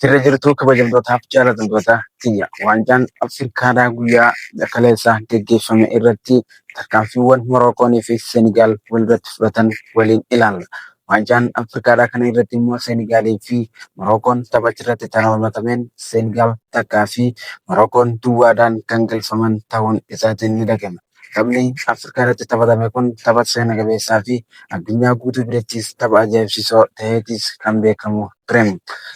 Sirra jirtu kabajamtootaaf jaalatamtoota kiyya. Waancaan Afriikaadhaa guyyaa kaleessaa gaggeeffame irratti tarkaanfiiwwan Morookoonii fi Seenigaal walirratti fudhatan waliin ilaalla. Waancaan Afriikaadhaa kana irratti immoo Seenigaalii fi Morookoon tapha irratti taphatameen Seenigaal takkaa fi Morookoon duwwaadhaan kan galfaman ta'uun isaatiin ni dhagahama. Taphni Afrikaa irratti taphatame kun tapha seena qabeessaa fi addunyaa guutuu birattis tapha ajaa'ibsiisoo ta'eetis kan beekamu ture.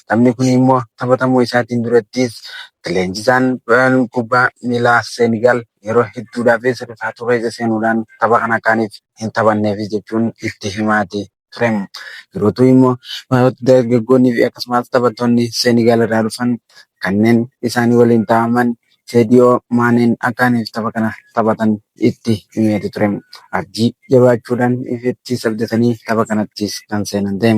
Taphni kun immoo taphatamuu isaatiin durattis leenjisaan kubbaa miilaa Seenigaal yeroo hedduudhaaf rifaatu keessa seenuudhaan tapha kana kaaniif hin taphanneef jechuun itti himaatee ture. Yerootu immoo dargaggoonnii fi akkasumas taphattoonni Seenigaal irraa dhufan kanneen isaanii waliin taa'aman Sadio Maaneen akkaaniif tapha kana taphatan itti himeeti ture. Abdii jabaachuudhaan ifitti sabdatanii tapha kanattis kan seenan ta'e.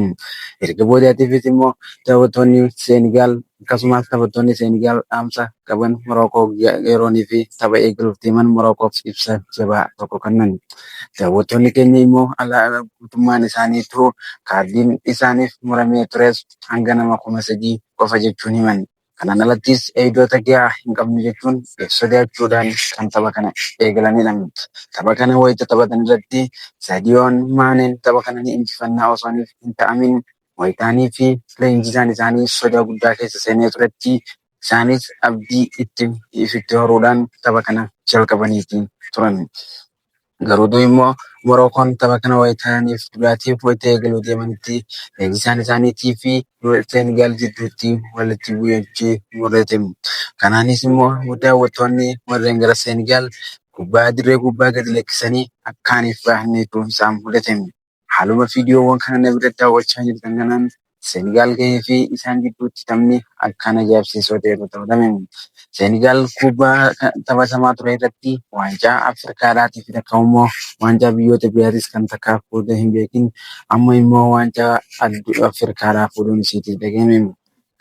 Erga boodaatiifis immoo taphattoonni Seenigaal akkasumas taphattoonni Seenigaal dhaamsa qaban Morookoo yeroonii fi tapha eegaluuf deeman Morokoof ibsa jabaa tokko kennan. Daawwattoonni keenya immoo guutummaan isaaniitu kaardiin isaaniif muramee tures hanga nama 3,000 qofa jechuun himan. Kanaan alattis eegdota gahaa hin qabnu jechuun sodaachuudhaan kan tapha kana eegalanidha. Tapha kana wayita taphatan irratti Sadiyoon Maaneen tapha kana ni injifannaa osoo hin ta'amin wayitaanii fi leenjisaan isaanii sodaa guddaa keessa seenee turetti isaanis abdii ifitti horuudhaan tapha kana jalqabaniitii turan. Garuutu immoo Morookoon tapha kana wayitaaniif duraatiif wayita eegaluu deemanitti leenjisaan isaaniitii fi Seenigaal jidduutti walitti bu'iinsi mudate. Kanaanis immoo daawwattoonni warreen gara Seenigaal dirree kubbaa gadi lakkisanii akkaaniif bahanneetu isaan mudate. Haaluma viidiyoowwan kana nama bira daawwachaa jirtan kanaan Seenigaal gahee fi isaan gidduutti taphni akkaan ajaa'ibsiisoo ta'etu taphatame. Seenigaal kubbaa taphatamaa ture irratti waancaa Afriikaadhaatiif akka immoo waancaa biyyoota biraatis kan takka fuudhee hin beekin amma immoo waancaa Afriikaadhaa fuudhuun isiitii dhagahame.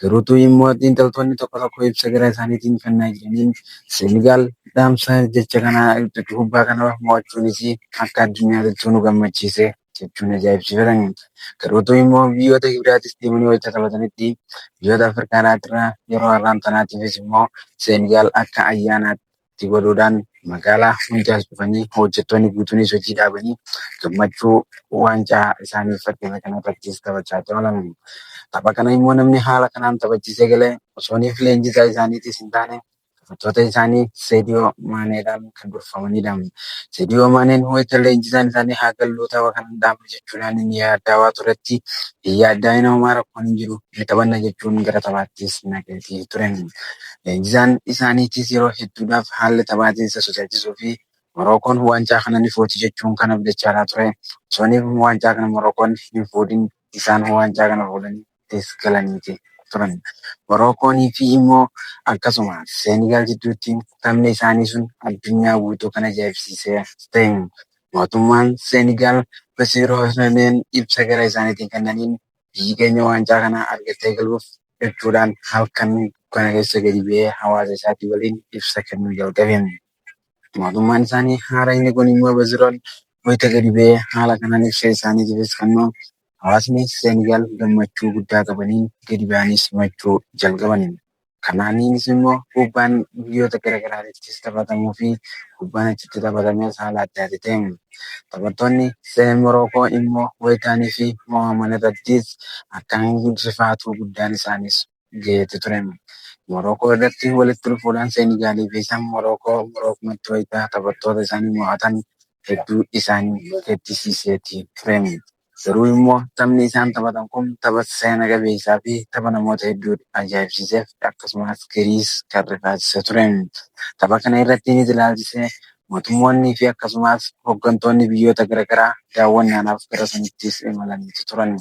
Garuutu immoo xiinxaltoonni tokko tokko ibsa gara isaaniitiin kennaa jiraniin Seenigaal dhaamsa jecha kanaa kubbaa kana mo'achuunis akka addunyaatti nu gammachiise jechuun ajaa'ibsiifatan. Garuutu immoo biyyoota biraatis deemanii wayita taphatanitti biyyoota Afriikaadhaa yeroo har'aan tanaatiifis immoo Seenigaal akka ayyaanaatti godhuudhaan magaalaa hundaas dhufanii hojjettoonni guutuunis hojii dhaabanii gammachuu waancaa isaanii fakkeenya kanarrattis taphachaa oolan. Tapha kana immoo namni haala kanaan taphachiisee galee osooniif leenjisaa isaaniitis hin taane taphattoota isaanii Sadio Maaneedhaan kan durfamanidha. Sadio Maaneen wayita leenjisaan isaanii haa galluu tapha kana dhaabne jechuudhaan inni yaaddaawaa turetti yaaddaa nama rakkoon hin jiru ni taphanna jechuun gara taphaattis naqeetii turan. Leenjisaan isaaniitis yeroo hedduudhaaf haalli taphaatiin isa sodaachisuu fi Morookoon waancaa kana ni footi jechuun kan abdachaa ture. Osooniif waancaa kana Morookoon hin fuudhin isaan waancaa kana fuudhanii galaniiti turan. Morookoonii fi immoo akkasuma Seenigaal jidduutti taphni isaanii sun addunyaa guutuu kan ajaa'ibsiisee ta'e. Mootummaan Seenigaal Basiiroo Roneen ibsa gara isaaniitiin kennaniin biyyi keenya waancaa kana argattee galuuf jechuudhaan halkan kana keessa gadi ba'ee hawaasa isaatii waliin ibsa kennuu jalqabe. Mootummaan isaanii haala inni kun immoo Basiiroon wayita gadi ba'ee haala kanaan ibsa isaaniitiifis kennuu hawaasni Seenigaal gammachuu guddaa qabaniin gadi ba'anii simachuu jalqaban. Kanaanis immoo kubbaan biyyoota garaagaraattis taphatamuu fi kubbaan achitti taphatames haala addaati ta'e. Taphattoonni Morookoo immoo wayitaanii fi mo'aman irrattis akkaan rifaatuu guddaan isaanis gaheeti ture. Morookoo irratti walitti dhufuudhaan Seenigaalii fi isaan Morookoomatti wayitaa taphattoota isaanii mo'atan hedduu isaanii gaddisiiseeti ture. Garuu immoo taphni isaan taphatan kun tapha seena qabeessaa fi tapha namoota hedduu ajaa'ibsiiseef akkasumas gariis kan rifaasise ture. Tapha kana irratti ni ilaalchisee mootummoonni fi akkasumas hooggantoonni biyyoota garaagaraa daawwannaadhaaf gara sanittis imalaniitu turan.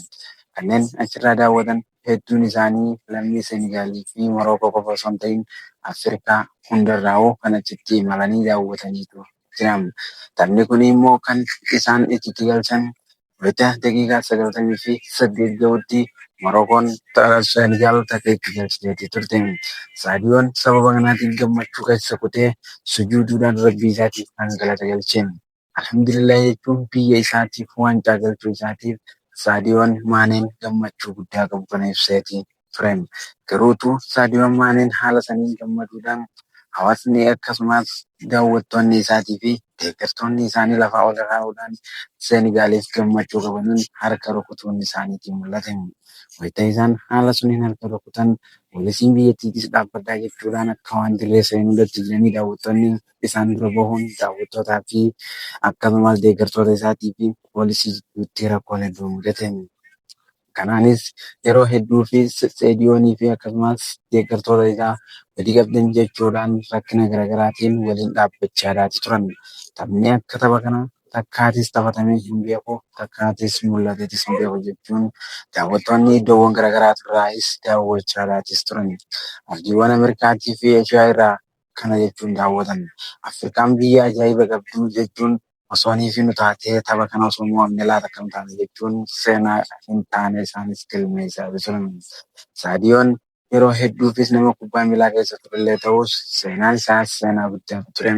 Kanneen achirraa daawwatan hedduun isaanii lammii Seenigaalii fi Morookoo qofa osoo hin ta'in Afrikaa hundarraa'uu kan achitti imalanii daawwataniitu jiran. Taphni kun immoo kan isaan itti galchan wayita daqiiqaa 98 gahuutti Morookoon Seenigaal takka itti galchiteetii turte. Saadiyoon sababa kanaatiin gammachuu keessa kutee sujuuduudhaan rabbii isaatiif kan galata galche. Alhamdulillah jechuun biyya isaatiif waancaa galchuu isaatiif Saadiyoon Maaneen gammachuu guddaa qabu kana ibseetii ture. Garuutu Saadiyoon Maaneen haala saniin gammaduudhaan hawaasni akkasumas daawwattoonni isaatii fi deeggartoonni isaanii lafaa ol kaa'uudhaan Seenigaaliif gammachuu qabanuun harka rukutuun isaaniitiin mul'ate. Wayita isaan haala suniin harka rukutan poolisiin biyyattiitis dhaabbadhaa jechuudhaan akka waan dirree seenuudatti jiranii daawwattoonni isaan dura bahuun daawwattootaa fi akkasumas deeggartoota isaatii fi poolisii gidduutti rakkoon hedduu mudate. Kanaanis yeroo hedduu fi Saadiyoonii fi akkasumas deeggartoota isaa walii qabdan jechuudhaan rakkina garaagaraatiin waliin dhaabbachaa turan. Taphni akka tapha kanaa takkaatis taphatamee hin beeku, takkaatis mul'ateetis hin beeku jechuun daawwattoonni iddoowwan garaagaraa irraas daawwachaa turan. Ardiiwwan Ameerikaatii fi Eeshiyaa irraa kana jechuun daawwatan. Afrikaan biyya ajaa'iba qabdu jechuun osoo hin taatee tapha kana osoo mo'amne laata akkam taane jechuun seenaa hin taane isaanis galmeessaa turan. Saadiyoon yeroo hedduufis nama kubbaa miilaa keessa turellee ta'us seenaan isaas seenaa guddaa ture.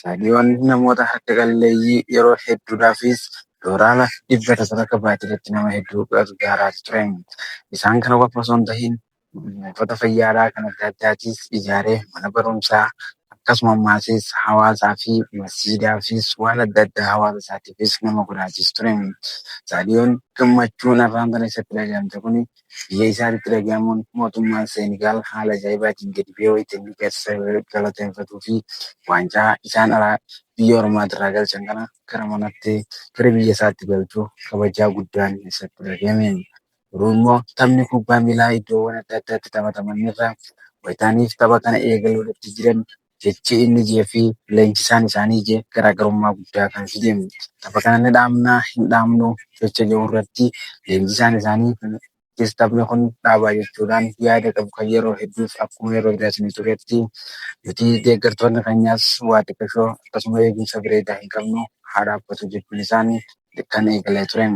Saadiyoon namoota harka qalleeyyii yeroo hedduudhaafis doolaara 100 akka baatiirratti nama hedduu gargaaraa ture. Isaan kana qofa osoo hin ta'iin buufata fayyaa kan adda addaatis ijaaree mana barumsaa akkasuma maasis hawaasaa fi masjiidaa fi waan adda addaa hawaasa isaatiifis nama godhaatis ture. Saadiyoon gammachuun afaan kana isatti dhagahamte kun biyya isaatti dhagahamuun mootummaan Seenigaal haala ajaa'ibaatiin gadi bu'ee wayita inni keessa galateeffatuu fi waancaa isaan alaa biyya ormaatirraa galchan kana gara manatti gara biyya isaatti galchuu kabajaa guddaan isatti dhagahame. Garuu immoo taphni kubbaa miilaa iddoowwan adda addaatti taphataman irraa wayitaaniif tapha kana eegaluudhaatti jiran jechi inni jee fi leenjisaan isaanii jee garaagarummaa guddaa kan fide. Tapha kana ni dhaabnaa hin dhaabnu jecha jiru irratti leenjisaan isaanii taphni kun dhaabaa jechuudhaan yaada qabu kan yeroo hedduuf akkuma yeroo biraasni turetti nuti deeggartoonni keenyaas waa xiqqashoo akkasuma eegumsa bareedaa hin qabnu haa dhaabbatu jechuun isaanii kan eegalee ture.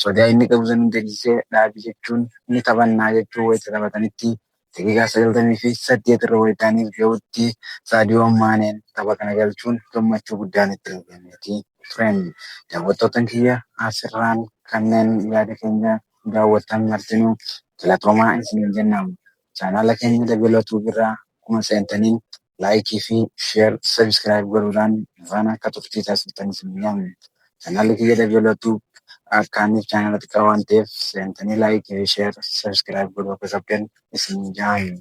Sodaa inni qabu san deebisee dhaabii jechuun ni taphannaa jechuu wayita taphatanitti daqiiqaa 98 irra wayitaaniif gahutti Saadiyoon Maaneen tapha kana galchuun gammachuu guddaan itti dhagahameetii ture. Daawwattoota kiyya asirraan kanneen yaada keenya daawwattan martinuu filatoomaa isiniin jennaan. Chaanaala keenya dabalatu birraa akkuma seentaniin laayikii fi sheer sabiskiraayib godhuudhaan afaan akka turtii taasiftan isin yaamne. Chaanaalli kiyya dabalatu akkaaniif chaanaalatti qaban ta'eef seentanii laayikii fi sheer sabiskiraayib godhuu akka qabdan isin yaamne.